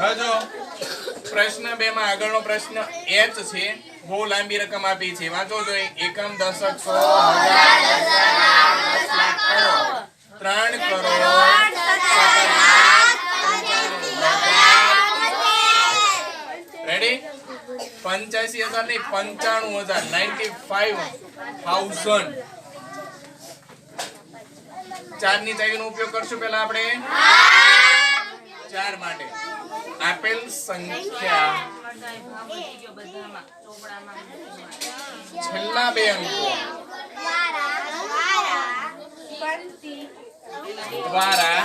હવે જો પ્રશ્ન 2 માં આગળનો પ્રશ્ન h છે. બહુ લાંબી રકમ આપી છે. વાંચો તો એકમ દશક 100 હજાર 10 લાખ કરોડ 3 કરોડ 17 રેડી 85,000 નહીં 95,000 4 ની ચાવીનો ઉપયોગ કરશું પહેલા આપણે 4 માટે આપેલ સંખ્યા છેલ્લા 2 અંકો દ્વારા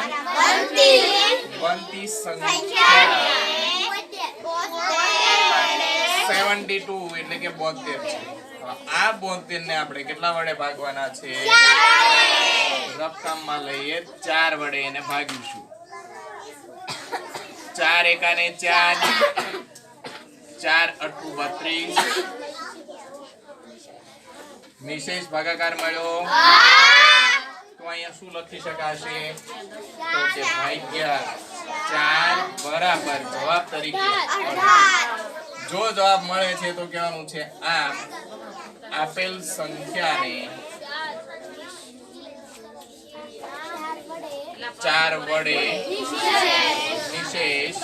બનતી સંખ્યા 72 એટલે કે 72 છે. આ 72 ને આપણે કેટલા વડે ભાગવાના છે? રકમમાં લઈએ 4 વડે એને ભાગીશું. 4 એકાને 4 4 અઠ્ઠું 32 નિશેષ ભાગાકાર મળ્યો તો અહીંયા શું લખી શકાશે? તો કે ભાગ્યા 4 બરાબર જવાબ તરીકે 18. જો જવાબ મળે છે તો કહેવાનું છે આમ આપેલ સંખ્યાને 4 વડે નિશેષ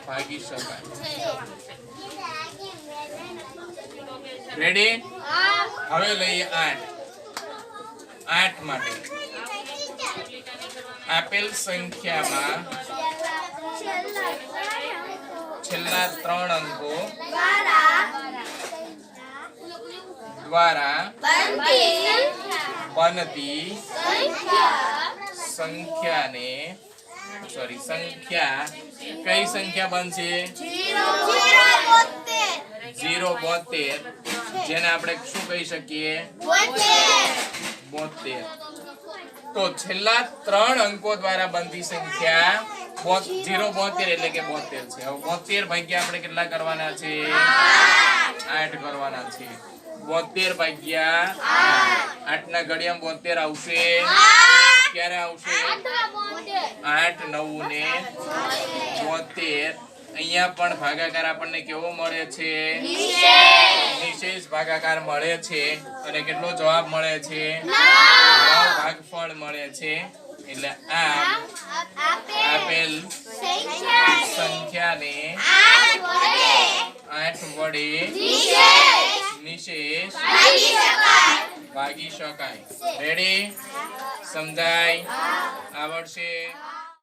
ભાગી શકાય. રેડી? હવે લઈએ 8 માટે આપેલ સંખ્યામાં છેલ્લા 3 અંકો દ્વારા બનતી સંખ્યાને સંખ્યા કઈ સંખ્યા બનશે? 072 જેને આપણે શું કહી શકીએ? 72. તો છેલ્લા 3 અંકો દ્વારા બનતી સંખ્યા 072 એટલે કે 72 છે. હવે 72 ભાગ્યા આપણે કેટલા કરવાના છે? 8 કરવાના છે. 72 ભાગ્યા 8 ના ઘડિયામાં 72 આવશે. ક્યારે આવશે? 8 9 ને 72. અહીંયા પણ ભાગાકાર આપણને કેવો મળે છે? નિશેષ ભાગાકાર મળે છે. અને કેટલો જવાબ મળે છે? 9 ભાગફળ મળે છે. એટલે આમ આપેલ સંખ્યાને 8 વડે નિશેષ ભાગી શકાય. રેડી? સમજાય? આવડશે?